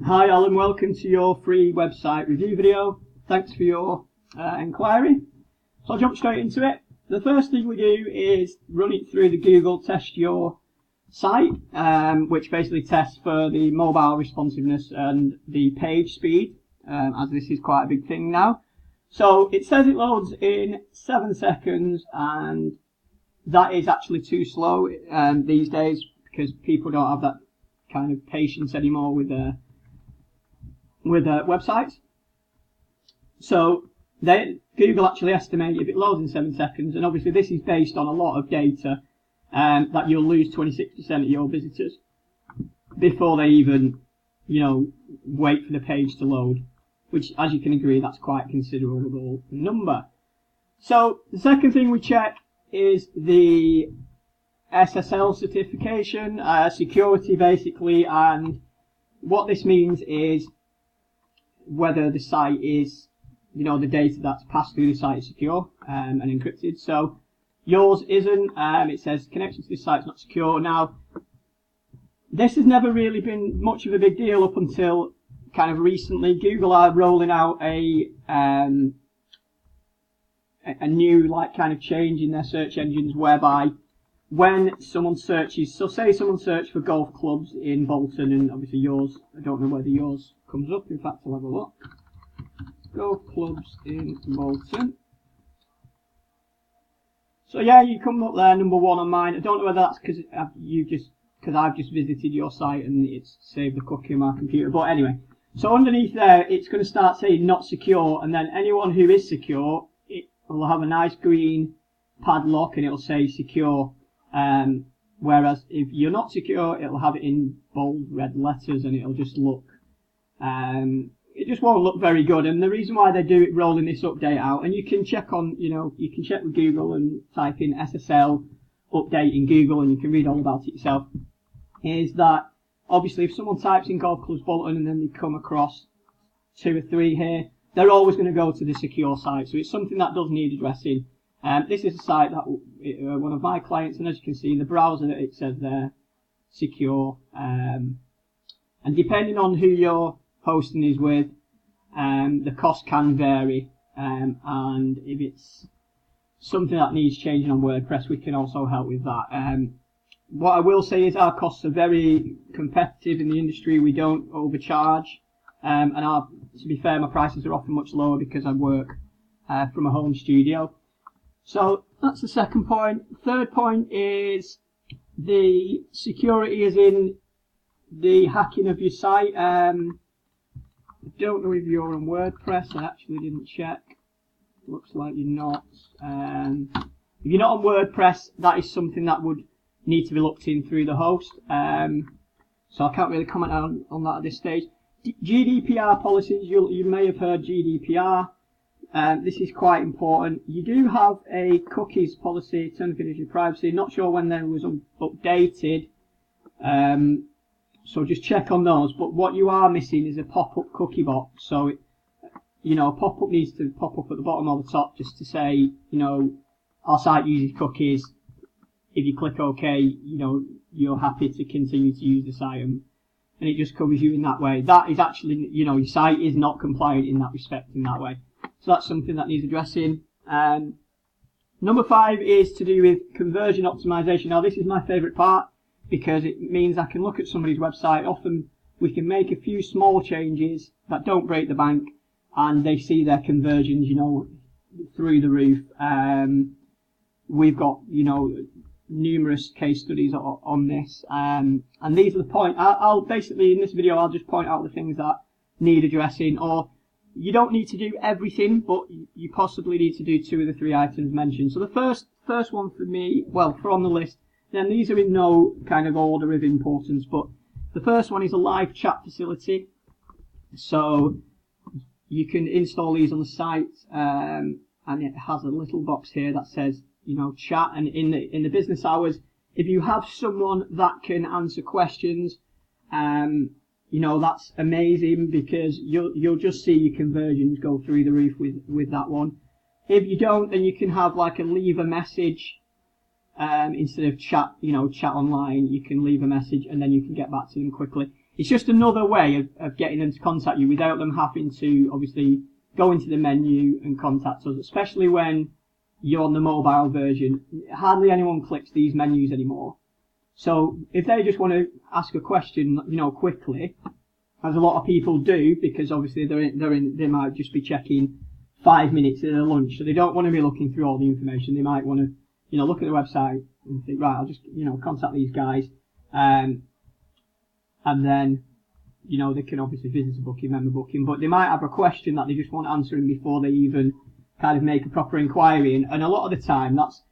Hi Alan, welcome to your free website review video. Thanks for your inquiry. So I'll jump straight into it. The first thing we do is run it through the Google Test Your Site, which basically tests for the mobile responsiveness and the page speed, as this is quite a big thing now. So it says it loads in 7 seconds, and that is actually too slow these days because people don't have that kind of patience anymore with websites. So Google actually estimate if it loads in 7 seconds, and obviously this is based on a lot of data, that you'll lose 26% of your visitors before they even, wait for the page to load, which, as you can agree, that's quite a considerable number. So the second thing we check is the SSL certification, security basically, and what this means is whether the site is, the data that's passed through the site is secure and encrypted. So yours isn't. It says connection to this site is not secure. Now, this has never really been much of a big deal up until kind of recently. Google are rolling out a new kind of change in their search engines whereby when someone searches, so say someone searched for golf clubs in Bolton, and obviously yours, I don't know whether yours comes up, in fact I'll have a look. Golf clubs in Bolton. So yeah, you come up there, number one on mine. I don't know whether that's because I've just visited your site and it's saved the cookie on my computer, but anyway. So underneath there, it's going to start saying not secure, and then anyone who is secure, it will have a nice green padlock and it'll say secure. Whereas if you're not secure, it'll have it in bold red letters and it'll just look, it just won't look very good. And the reason why they do it rolling this update out, and you can check on, you can check with Google and type in SSL update in Google and you can read all about it yourself, is that obviously if someone types in golf clubs Bolton and then they come across 2 or 3 here, they're always going to go to the secure site. So it's something that does need addressing. This is a site that one of my clients, and as you can see in the browser, it says there secure. And depending on who your hosting is with, the cost can vary. And if it's something that needs changing on WordPress, we can also help with that. What I will say is our costs are very competitive in the industry. We don't overcharge. And to be fair, my prices are often much lower because I work from a home studio. So that's the second point. Third point is the security is in the hacking of your site. I don't know if you're on WordPress. I actually didn't check. Looks like you're not. If you're not on WordPress, that is something that would need to be looked in through the host. So I can't really comment on that at this stage. GDPR policies, you may have heard GDPR. This is quite important. You do have a cookies policy, terms and conditions of privacy. Not sure when that was updated, so just check on those. But what you are missing is a pop-up cookie box. So, a pop-up needs to pop up at the bottom or the top just to say, our site uses cookies. If you click OK, you're happy to continue to use the site, and it just covers you in that way. That is actually, your site is not compliant in that respect in that way. So that's something that needs addressing. Number 5 is to do with conversion optimization. Now this is my favourite part because it means I can look at somebody's website. Often we can make a few small changes that don't break the bank and they see their conversions, through the roof. We've got, numerous case studies on this. And these are the points. I'll basically, in this video, I'll just point out the things that need addressing, or you don't need to do everything, but you possibly need to do 2 of the 3 items mentioned. So the first one for me, from the list, then these are in no kind of order of importance, but the first one is a live chat facility. So you can install these on the site, and it has a little box here that says, chat. And in the business hours, if you have someone that can answer questions, that's amazing because you'll just see your conversions go through the roof with that one. If you don't, then you can have like a leave a message instead of chat online. You can leave a message and then you can get back to them quickly. it's just another way of getting them to contact you without them having to obviously go into the menu and contact us, especially when you're on the mobile version. Hardly anyone clicks these menus anymore. So if they just want to ask a question, quickly, as a lot of people do, because obviously they might just be checking 5 minutes in their lunch, so they don't want to be looking through all the information. They might want to, look at the website and think, right, I'll just, contact these guys, and then, they can obviously visit a booking, member booking, but they might have a question that they just want answering before they even kind of make a proper inquiry, and a lot of the time that's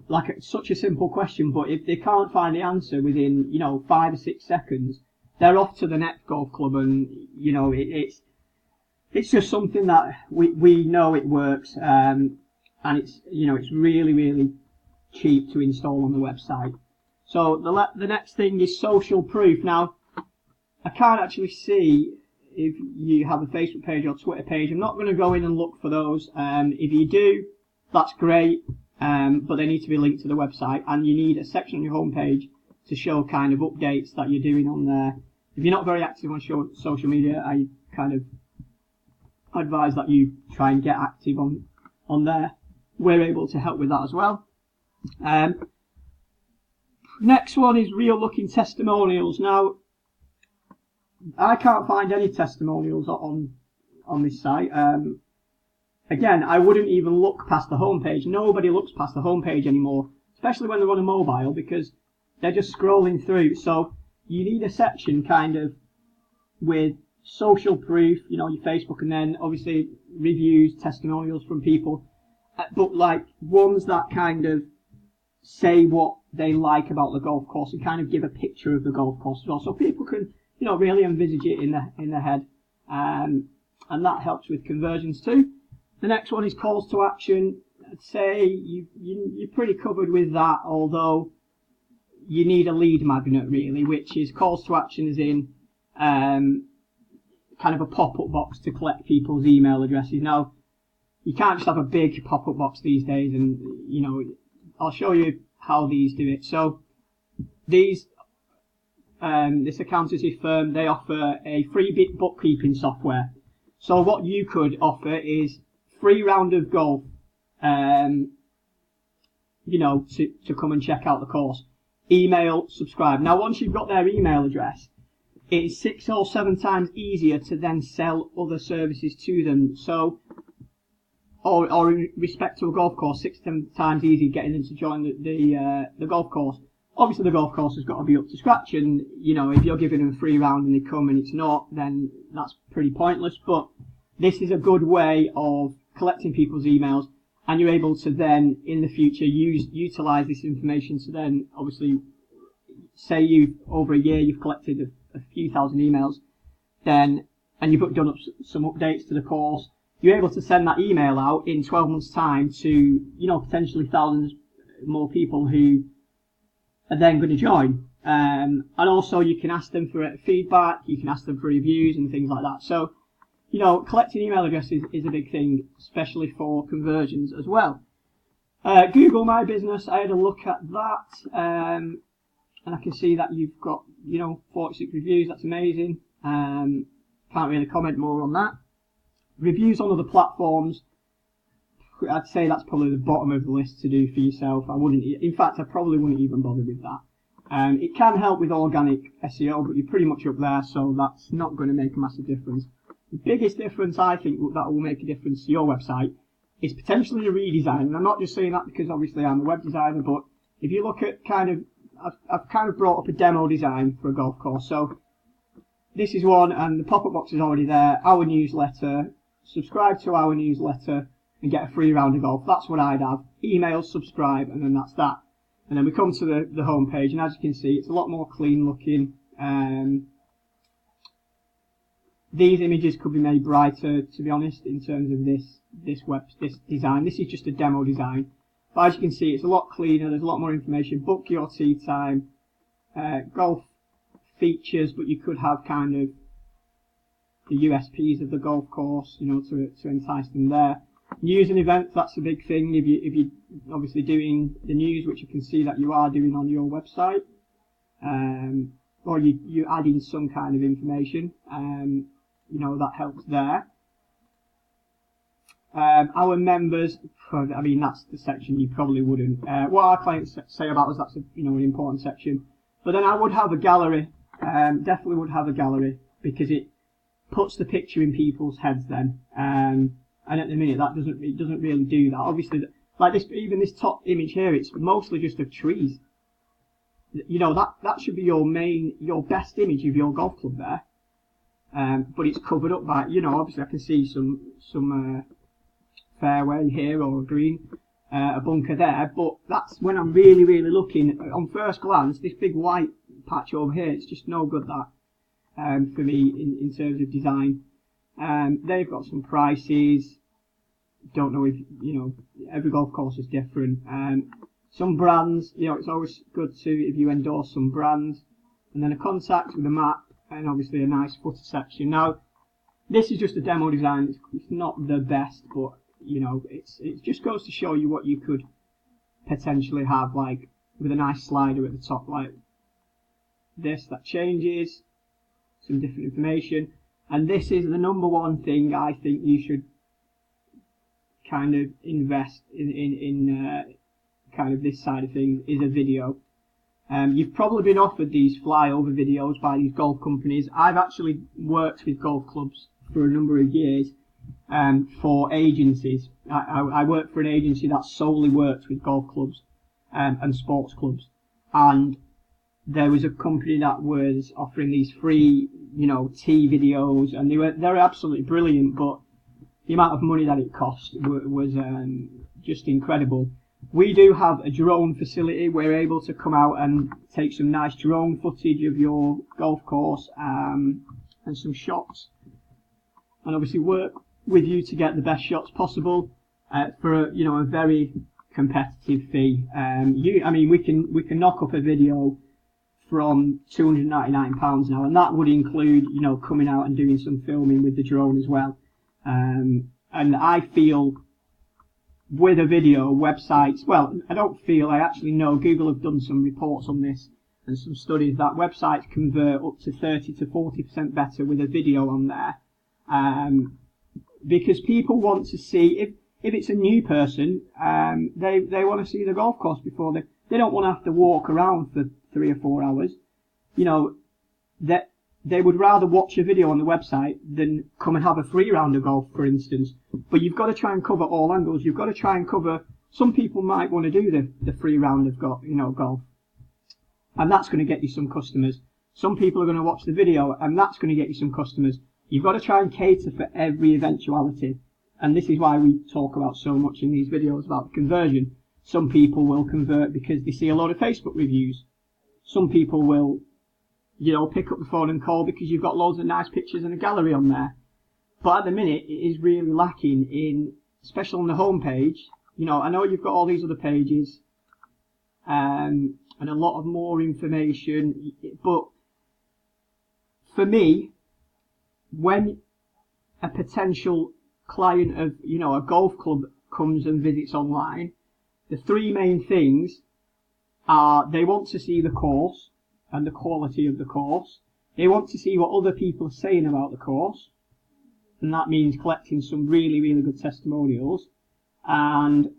like such a simple question, but if they can't find the answer within 5 or 6 seconds, they're off to the next golf club, and it's just something that we know it works, and it's it's really, really cheap to install on the website. So the next thing is social proof. Now, I can't actually see if you have a Facebook page or Twitter page. I'm not going to go in and look for those. If you do, that's great, but they need to be linked to the website, and you need a section on your homepage to show kind of updates that you're doing on there. If you're not very active on social media, I kind of advise that you try and get active on there. We're able to help with that as well. Next one is real looking testimonials. Now, I can't find any testimonials on this site. Again, I wouldn't even look past the homepage. Nobody looks past the homepage anymore, especially when they're on a mobile, because they're just scrolling through. So you need a section kind of with social proof, your Facebook, and then obviously reviews, testimonials from people, but like ones that kind of say what they like about the golf course and kind of give a picture of the golf course as well, so people can really envisage it in their head, and that helps with conversions too. The next one is calls to action. I'd say you're pretty covered with that, although you need a lead magnet really, which is calls to action as in kind of a pop-up box to collect people's email addresses. Now, you can't just have a big pop-up box these days, and I'll show you how these do it. So these this accountancy firm, they offer a free bookkeeping software. So what you could offer is free round of golf, to come and check out the course. Email, subscribe. Now, once you've got their email address, it's 6 or 7 times easier to then sell other services to them. So, or in respect to a golf course, 6 to 7 times easier getting them to join the golf course. Obviously, the golf course has got to be up to scratch, and if you're giving them a free round and they come and it's not, then that's pretty pointless. But this is a good way of collecting people's emails, and you're able to then in the future utilize this information to then obviously say over a year you've collected a few thousand emails, then and you've done up some updates to the course, you're able to send that email out in 12 months time to potentially thousands more people who are then going to join, and also you can ask them for feedback, you can ask them for reviews and things like that. So collecting email addresses is a big thing, especially for conversions as well. Google My Business, I had a look at that, and I can see that you've got 46 reviews. That's amazing. Can't really comment more on that. Reviews on other platforms, I'd say that's probably the bottom of the list to do for yourself. In fact, I probably wouldn't even bother with that. It can help with organic SEO, but you're pretty much up there, so that's not going to make a massive difference. The biggest difference I think that will make a difference to your website is potentially a redesign. And I'm not just saying that because obviously I'm a web designer, but if you look at I've kind of brought up a demo design for a golf course. So this is one, and the pop-up box is already there. Our newsletter, subscribe to our newsletter and get a free round of golf. That's what I'd have. Email, subscribe, and then that's that. And then we come to the home page, and as you can see, it's a lot more clean looking. These images could be made brighter, to be honest, in terms of this design. This is just a demo design. But as you can see, it's a lot cleaner, there's a lot more information. Book your tee time, golf features, but you could have kind of the USPs of the golf course, to entice them there. News and events, that's a big thing. If you're obviously doing the news, which you can see that you are doing on your website. or you add in some kind of information. You know, that helps there. Our members, I mean, that's the section you probably wouldn't. What our clients say about us, that's a, you know, an important section. But then I would have a gallery. Definitely would have a gallery, because it puts the picture in people's heads then. And at the minute, it doesn't really do that. Obviously, like this, even this top image here, it's mostly just of trees. You know, that should be your best image of your golf club there. But it's covered up by, you know, obviously I can see some fairway here or a green, a bunker there, but that's when I'm really looking. On first glance, this big white patch over here, it's just no good, that, for me in terms of design. They've got some prices. Don't know if, you know, every golf course is different. Some brands, you know, it's always good to, if you endorse some brands, and then a contact with a map, and obviously a nice footer section. Now, this is just a demo design. It's not the best, but, you know, it just goes to show you what you could potentially have, like with a nice slider at the top, like this, that changes, some different information. And this is the number one thing I think you should kind of invest in kind of this side of things, is a video. You've probably been offered these flyover videos by these golf companies. I've actually worked with golf clubs for a number of years for agencies. I worked for an agency that solely worked with golf clubs and sports clubs. And there was a company that was offering these free, you know, tee videos, and they're absolutely brilliant, but the amount of money that it cost was just incredible. We do have a drone facility. We're able to come out and take some nice drone footage of your golf course and some shots, and obviously work with you to get the best shots possible for you know, a very competitive fee. I mean, we can knock up a video from £299 now, and that would include, you know, coming out and doing some filming with the drone as well. And I feel with a video, websites, well, I actually know Google have done some reports on this and some studies that websites convert up to 30 to 40% better with a video on there. Because people want to see, if it's a new person, they want to see the golf course before they don't want to have to walk around for 3 or 4 hours. You know, that they would rather watch a video on the website than come and have a free round of golf, for instance. But you've got to try and cover all angles. You've got to try and cover. Some people might want to do the free round of golf, and that's going to get you some customers. Some people are going to watch the video, and that's going to get you some customers. You've got to try and cater for every eventuality, and this is why we talk about so much in these videos about conversion. Some people will convert because they see a lot of Facebook reviews. Some people will, you know, pick up the phone and call because you've got loads of nice pictures and a gallery on there. But at the minute, it is really lacking in, especially on the home page. You know, I know you've got all these other pages and a lot of more information, but for me, when a potential client of, you know, a golf club comes and visits online, the three main things are they want to see the course and the quality of the course. They want to see what other people are saying about the course, and that means collecting some really good testimonials. And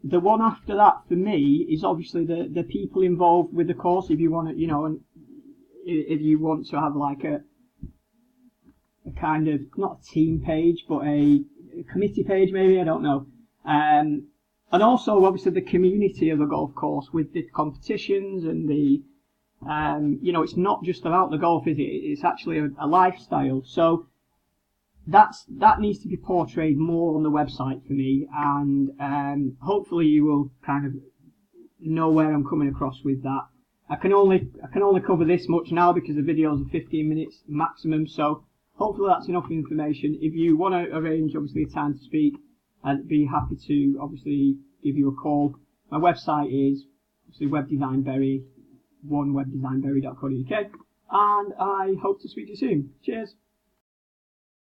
the one after that for me is obviously the people involved with the course. If you want to, you know, and if you want to have like a kind of, not a team page, but a committee page maybe, I don't know. And also obviously the community of a golf course with the competitions and the, you know, it's not just about the golf, is it? It's actually a lifestyle. So that needs to be portrayed more on the website for me, and hopefully you will kind of know where I'm coming across with that. I can only cover this much now because the videos are 15 minutes maximum, so hopefully that's enough information. If you want to arrange obviously a time to speak, I'd be happy to obviously give you a call. My website is obviously webdesignberry, onewebdesignberry.co.uk, and I hope to speak to you soon. Cheers.